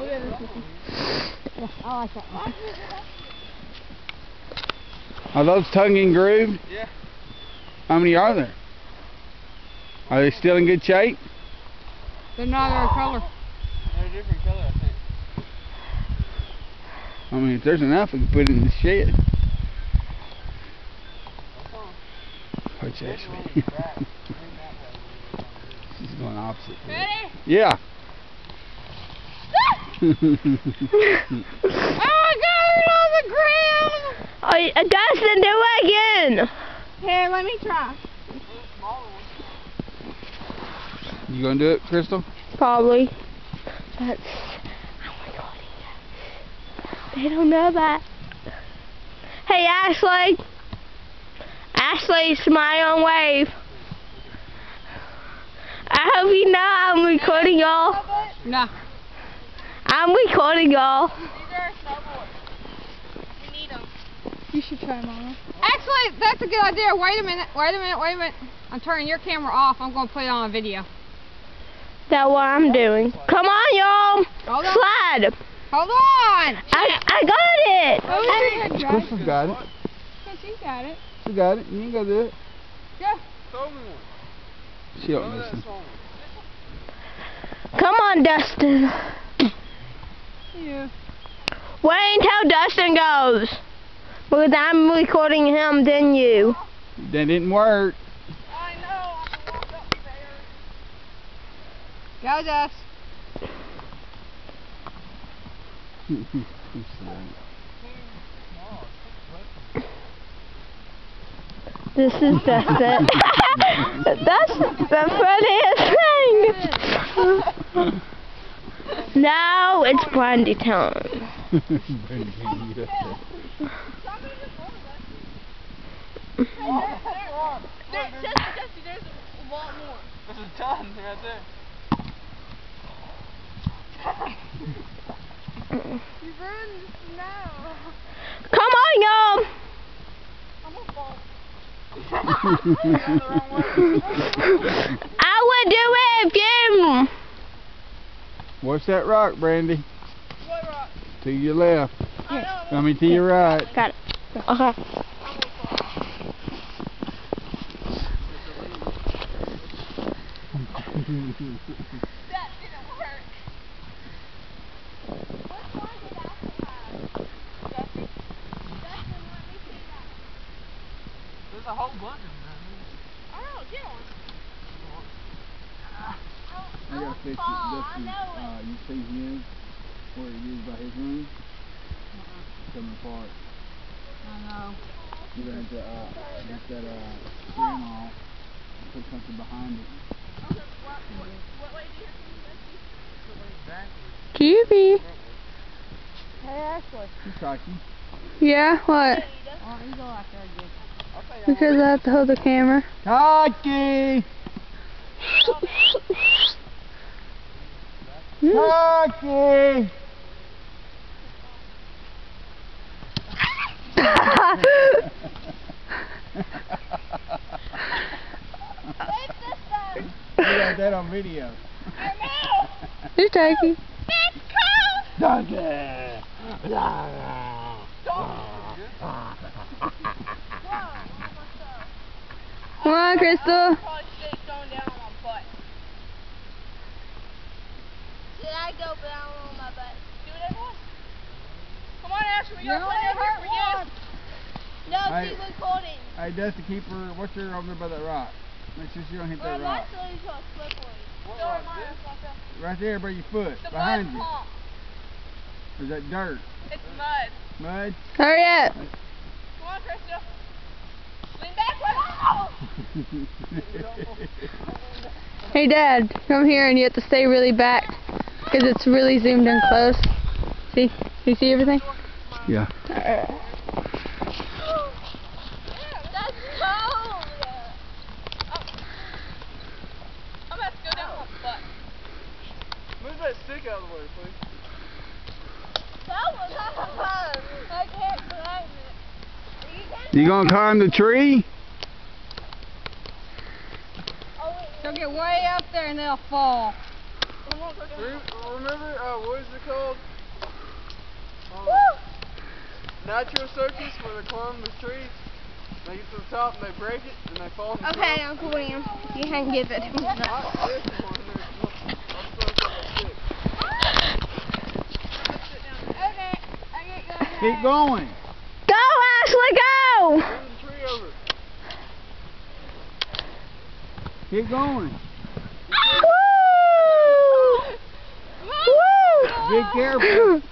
yeah, I like that one. Are those tongue and groove? Yeah. How many are there? Are they still in good shape? They're not our color. They're a different color, I think. I mean, if there's enough, we can put it in the shed. What's Ashley? She's going opposite. Ready? Yeah. Oh, I got it on the ground! Oh, Dustin, do it again! Here, let me try. You gonna do it, Crystal? Probably. That's... They don't know that. Hey, Ashley. Ashley, smile and wave. I hope you know I'm recording y'all. No. I'm recording y'all. These are snowboards. We need them. You should try, Mama. Actually, that's a good idea. Wait a minute. I'm turning your camera off. I'm going to put it on a video. That's what I'm doing. Come on, y'all. Hold on. Slide. Hold on. I got it. Crystal's got it. She got it. She got it. You ain't gotta do it. Yeah. Throw me one. She don't listen. Come on, Dustin. Yeah. Wait until Dustin goes. Because I'm recording him, then you. That didn't work. I know. I'm going to walk up there. Go, Dust. This is Dustin. That's the funniest thing. Now it's brandy time. There's a lot more. There's a ton right there. You ruined the snow. Come on, y'all. I'm gonna fall. I would do it if you. What's that rock, Brandy? What rock? To your left. I I mean, to your right. Got it. Okay. That didn't work. What song did Ashley have? Dustin, let me see that. There's a whole bunch of them. Oh, get on. I gotta fix it. Dustin, you see his, where it is by his room? Coming apart. I know. You're gonna have to get that screen off and put something behind it. Okay, what way do you have to Cutie. Hey, Ashley. You cocky. Yeah, what? Oh, you go out there again. Because I have to hold the camera. Cocky! Cocky! We got that on video. You're taking. Donkey! Come on, Crystal. Should I go down on my butt? Do it everyone. Come on, Ashley, we got plenty of here for you. No, Hey. keep recording. Hey, Dusty, keep her. Watch her over there by that rock. Make sure she don't hit that rock. Actually, so slippery. Right there by your foot. The Behind mud you. pump. Or is that dirt? It's mud. Mud? Hurry up. Come on, Krista. Lean back. Hey, Dad, come here and you have to stay really back because it's really zoomed in close. See? You see everything? Yeah. That's cold. I'm about to go down my butt. Move that stick out of the way, please. That was not fun. I can't climb it. You gonna climb the tree? They'll get way up there and they'll fall. Remember, what is it called? Natural circus where they climb the trees. They get to the top and they break it and they fall. Okay, Uncle William, you can give it to me. Not this one. I'm supposed to have a stick. Okay, I get going. Keep going. Go, Ashley, go! Bring the tree over. Keep going. Woo! Be careful.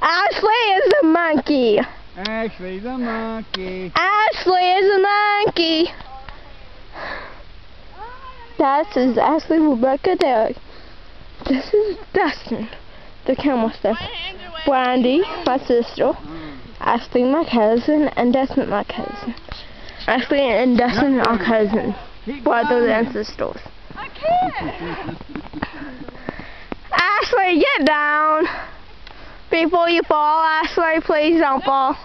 Ashley is a monkey. Ashley's a monkey. Ashley is a monkey. That is Ashley, Rebecca, Derek. This is Dustin, the camera stuff. Brandy, my sister. Ashley, my cousin, and Dustin, my cousin. Ashley and Dustin are cousins, brothers and sisters. I can't. Ashley, get down. Before you fall, Ashley, please don't fall.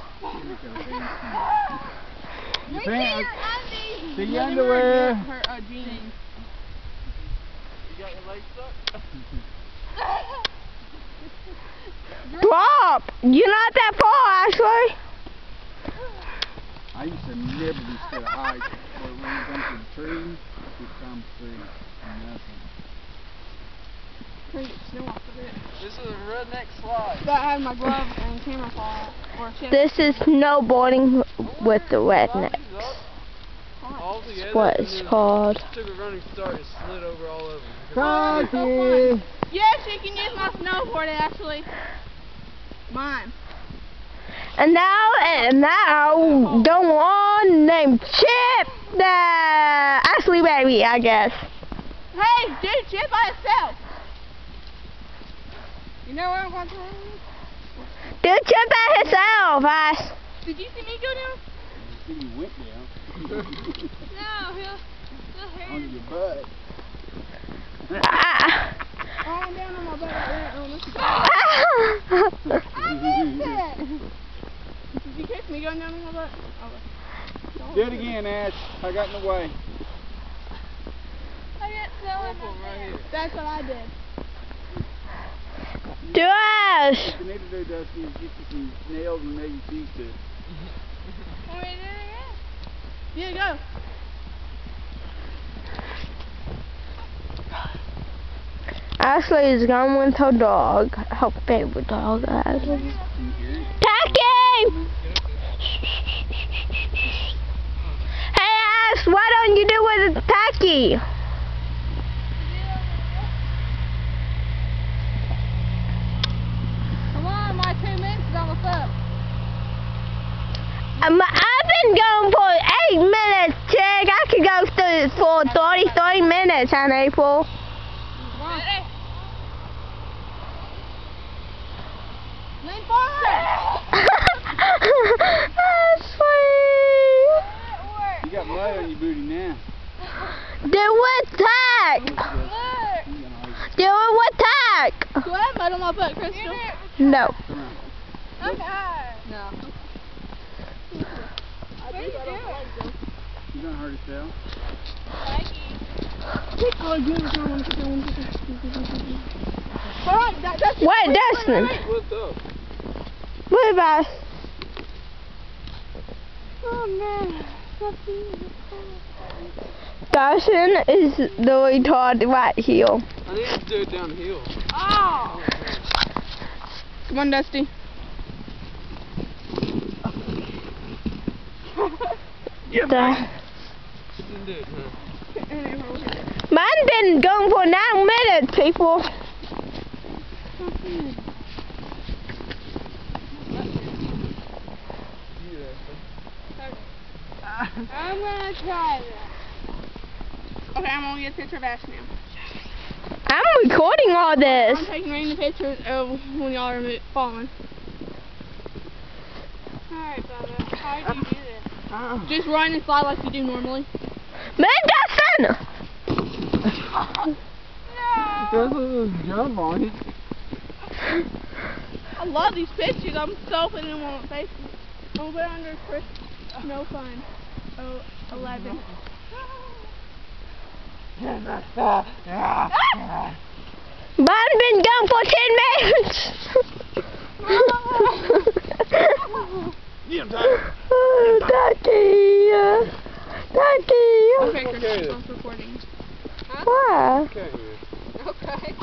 You can't. See your underwear. You got your legs stuck? Drop! You're not that far, Ashley. I used to never be scared of heights, but when you come to the trees, it comes through nothing. This is a redneck slide. But I had my glove and camera fall out. Or This is snowboarding with the rednecks. All together. What it's called. Took a running start and slid over all over. Rocky! yes, you can use my snowboard actually. Mine. And now, go on, named Chip, the Ashley baby, I guess. Hey, dude, Chip by itself. You know what I'm going to do? Do Chip by himself, Ash. Did you see me go down? See you went down. No, he'll hear Under your butt. Ah. Oh, I'm down on my butt right there. Did you catch me going down on my butt? Do it again, Ash. I got in the way. I got so in my butt. That's what I did. Do Ash. What you need to do, Dusty, is get you some nails and maybe teeth to it. Want me to do it again? Yeah, go. Ashley is going with her dog, her favorite dog, Ashley. Tacky! Hey Ash, why don't you do with a tacky? Come on, my 2 minutes is almost up. I've been going for 8 minutes, chick. I could go for 33 minutes on April. Ready? Lean forward. You got mud on your booty now. Do it tack. Do it with tack. Do I have mud on my butt, Crystal? No. Okay. No. You gonna hurt yourself? Wait, Dustin. What's up? Move us. Oh man. Dustin is the retard right here. I need to do it downhill. Oh. Come on, Dusty. Didn't do it, huh? Mine been going for 9 minutes, people. I'm gonna try this. Okay, I'm gonna get a picture of Ash now. I'm recording all this. I'm taking random pictures of when y'all are falling. Alright, Bubba. How do you do this? Just run and slide like you do normally. Man, Dustin! Just jump on it. I love these pictures. I'm so putting them on Facebook. I'm gonna put it under Chris. No fun. 11. Mine's been gone for 10 minutes. Ducky. Ducky. Okay, Chris, stop recording. Why? Okay. Okay.